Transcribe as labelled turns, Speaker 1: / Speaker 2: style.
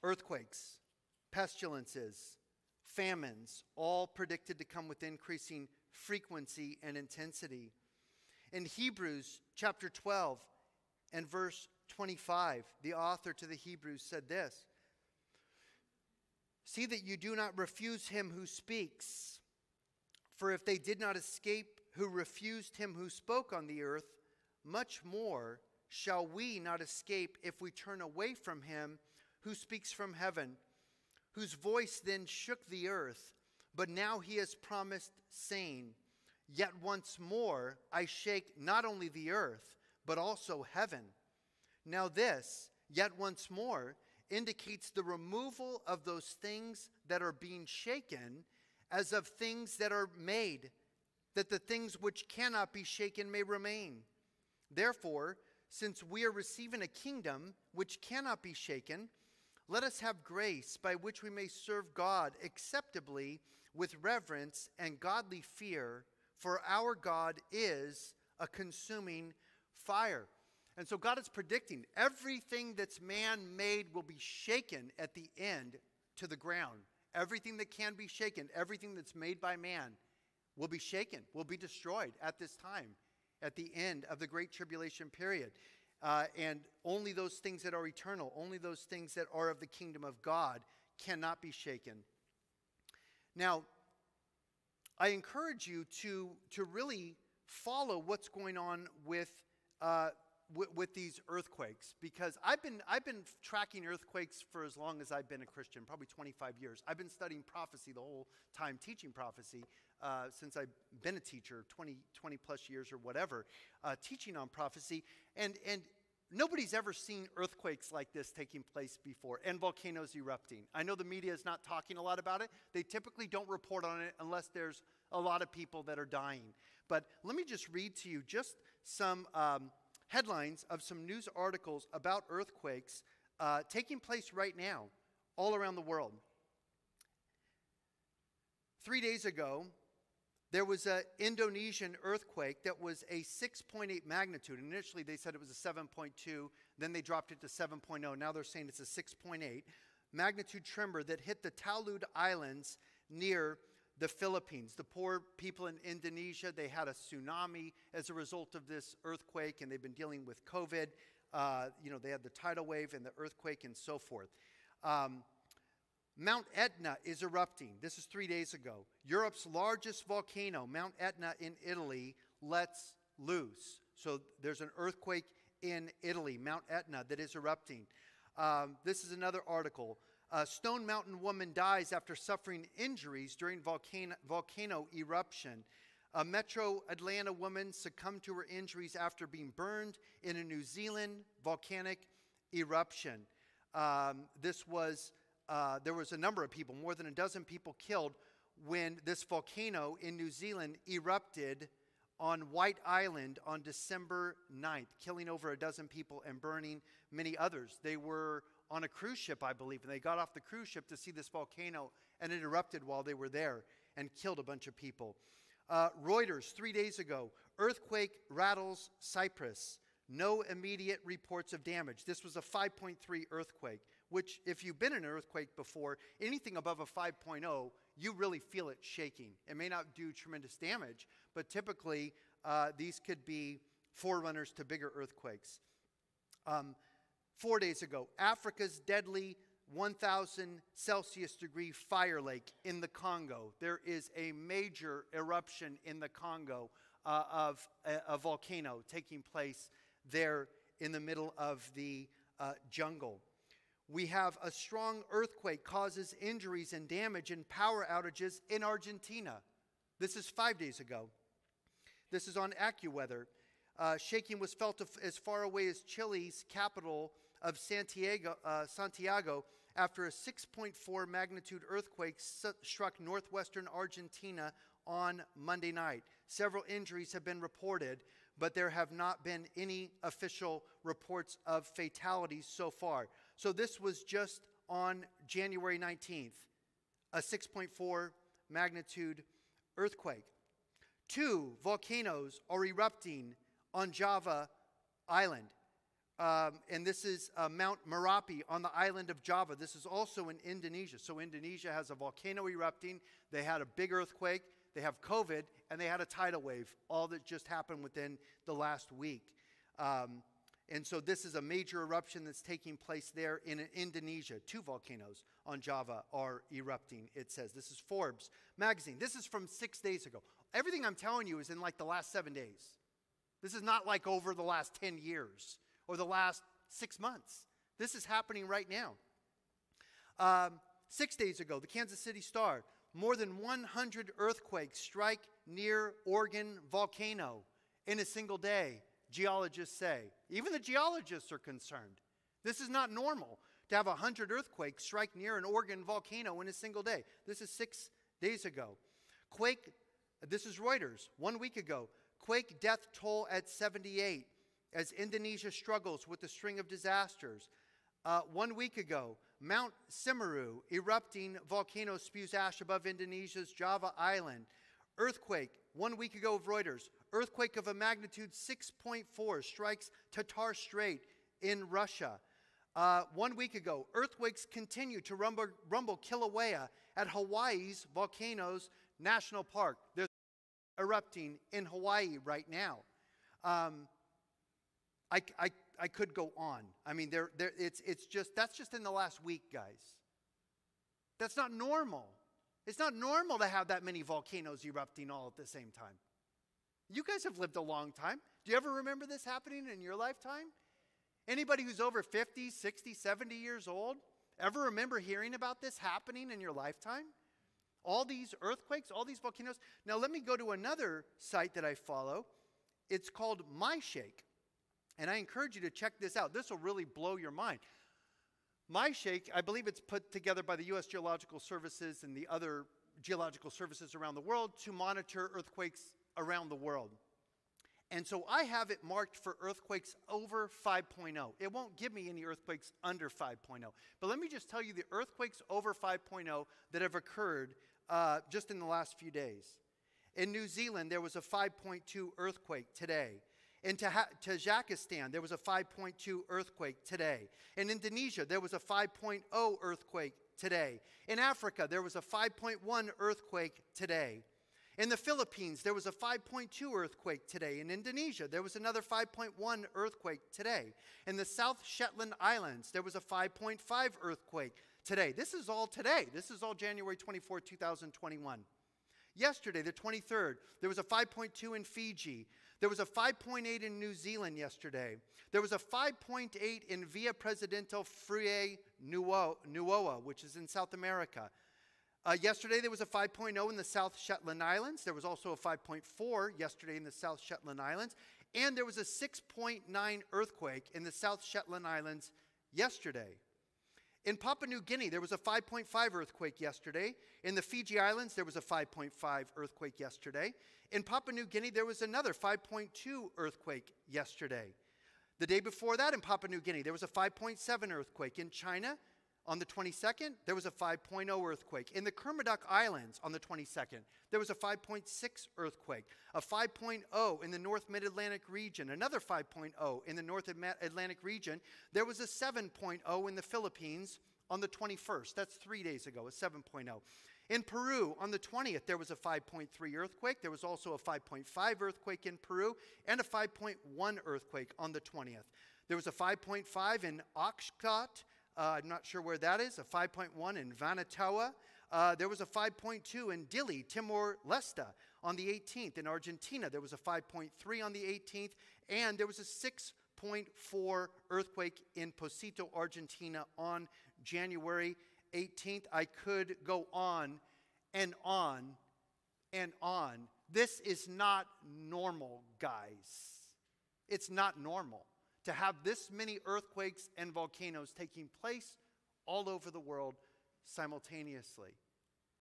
Speaker 1: Earthquakes, pestilences, famines, all predicted to come with increasing frequency and intensity. In Hebrews chapter 12 and verse 25, the author to the Hebrews said this: "See that you do not refuse him who speaks. For if they did not escape who refused him who spoke on the earth, much more shall we not escape if we turn away from him who speaks from heaven, whose voice then shook the earth. But now he has promised, saying, Yet once more I shake not only the earth, but also heaven. Now this, yet once more, indicates the removal of those things that are being shaken, as of things that are made, that the things which cannot be shaken may remain. Therefore, since we are receiving a kingdom which cannot be shaken, let us have grace by which we may serve God acceptably with reverence and godly fear, for our God is a consuming fire." And so God is predicting everything that's man-made will be shaken at the end to the ground. Everything that can be shaken, everything that's made by man will be shaken, will be destroyed at this time, at the end of the Great Tribulation period. And only those things that are eternal, only those things that are of the kingdom of God cannot be shaken. Now, I encourage you to really follow what's going on with these earthquakes, because I've been tracking earthquakes for as long as I've been a Christian, probably 25 years. I've been studying prophecy the whole time, teaching prophecy, since I've been a teacher, 20 plus years or whatever, teaching on prophecy. And nobody's ever seen earthquakes like this taking place before, and volcanoes erupting. I know the media is not talking a lot about it. They typically don't report on it unless there's a lot of people that are dying. But let me just read to you just some headlines of some news articles about earthquakes taking place right now all around the world. 3 days ago, there was an Indonesian earthquake that was a 6.8 magnitude. Initially, they said it was a 7.2. Then they dropped it to 7.0. Now they're saying it's a 6.8 magnitude tremor that hit the Talud Islands near the Philippines. The poor people in Indonesia, they had a tsunami as a result of this earthquake, and they've been dealing with COVID. They had the tidal wave and the earthquake and so forth. Mount Etna is erupting. This is 3 days ago. Europe's largest volcano, Mount Etna in Italy, lets loose. So there's an earthquake in Italy, Mount Etna, that is erupting. This is another article. Stone Mountain woman dies after suffering injuries during volcano eruption. A Metro Atlanta woman succumbed to her injuries after being burned in a New Zealand volcanic eruption. There was a number of people, more than a dozen people killed when this volcano in New Zealand erupted on White Island on December 9th, killing over a dozen people and burning many others. They were on a cruise ship, I believe, and they got off the cruise ship to see this volcano, and it erupted while they were there and killed a bunch of people. Reuters, 3 days ago, earthquake rattles Cyprus. No immediate reports of damage. This was a 5.3 earthquake, which if you've been in an earthquake before, anything above a 5.0, you really feel it shaking. It may not do tremendous damage, but typically these could be forerunners to bigger earthquakes. 4 days ago, Africa's deadly 1,000 Celsius degree fire lake in the Congo. There is a major eruption in the Congo of a volcano taking place there in the middle of the jungle. We have a strong earthquake causes injuries and damage and power outages in Argentina. This is 5 days ago. This is on AccuWeather. Shaking was felt as far away as Chile's capital of Santiago after a 6.4 magnitude earthquake struck northwestern Argentina on Monday night. Several injuries have been reported, but there have not been any official reports of fatalities so far. So this was just on January 19th, a 6.4 magnitude earthquake. 2 volcanoes are erupting on Java Island. and this is Mount Merapi on the island of Java. This is also in Indonesia. So Indonesia has a volcano erupting. They had a big earthquake. They have COVID, and they had a tidal wave, all that just happened within the last week. And so this is a major eruption that's taking place there in Indonesia. 2 volcanoes on Java are erupting, it says. This is Forbes magazine. This is from 6 days ago. Everything I'm telling you is in like the last 7 days. This is not like over the last 10 years or the last 6 months. This is happening right now. 6 days ago, the Kansas City Star, more than 100 earthquakes strike near Oregon volcano in a single day, geologists say. Even the geologists are concerned. This is not normal to have 100 earthquakes strike near an Oregon volcano in a single day. This is 6 days ago. Quake, this is Reuters, 1 week ago. Quake death toll at 78 as Indonesia struggles with a string of disasters. 1 week ago, Mount Semeru erupting volcano spews ash above Indonesia's Java island. Earthquake, 1 week ago of Reuters. Earthquake of a magnitude 6.4 strikes Tatar Strait in Russia. 1 week ago, earthquakes continue to rumble Kilauea at Hawaii's Volcanoes National Park. There's erupting in Hawaii right now. I could go on. I mean, that's just in the last week, guys. That's not normal. It's not normal to have that many volcanoes erupting all at the same time. You guys have lived a long time. Do you ever remember this happening in your lifetime? Anybody who's over 50, 60, 70 years old, ever remember hearing about this happening in your lifetime? All these earthquakes, all these volcanoes. Now let me go to another site that I follow. It's called MyShake. And I encourage you to check this out. This will really blow your mind. MyShake, I believe it's put together by the U.S. Geological Services and the other geological services around the world to monitor earthquakes around the world. And so I have it marked for earthquakes over 5.0. It won't give me any earthquakes under 5.0. But let me just tell you the earthquakes over 5.0 that have occurred just in the last few days. In New Zealand, there was a 5.2 earthquake today. In Tajikistan, there was a 5.2 earthquake today. In Indonesia, there was a 5.0 earthquake today. In Africa, there was a 5.1 earthquake today. In the Philippines, there was a 5.2 earthquake today. In Indonesia, there was another 5.1 earthquake today. In the South Shetland Islands, there was a 5.5 earthquake today. This is all today. This is all January 24, 2021. Yesterday, the 23rd, there was a 5.2 in Fiji. There was a 5.8 in New Zealand yesterday. There was a 5.8 in Via Presidente Frei Nuoa, which is in South America. Yesterday, there was a 5.0 in the South Shetland Islands. There was also a 5.4 yesterday in the South Shetland Islands. And there was a 6.9 earthquake in the South Shetland Islands yesterday. In Papua New Guinea, there was a 5.5 earthquake yesterday. In the Fiji Islands, there was a 5.5 earthquake yesterday. In Papua New Guinea, there was another 5.2 earthquake yesterday. The day before that, in Papua New Guinea, there was a 5.7 earthquake. In China, on the 22nd, there was a 5.0 earthquake. In the Kermadec Islands, on the 22nd, there was a 5.6 earthquake. A 5.0 in the North Mid-Atlantic region, another 5.0 in the North Atlantic region. There was a 7.0 in the Philippines on the 21st. That's 3 days ago, a 7.0. In Peru, on the 20th, there was a 5.3 earthquake. There was also a 5.5 earthquake in Peru and a 5.1 earthquake on the 20th. There was a 5.5 in Oaxaca. I'm not sure where that is, a 5.1 in Vanuatu. There was a 5.2 in Dili, Timor-Leste on the 18th. In Argentina, there was a 5.3 on the 18th. And there was a 6.4 earthquake in Posito, Argentina on January 18th. I could go on and on and on. This is not normal, guys. It's not normal to have this many earthquakes and volcanoes taking place all over the world simultaneously.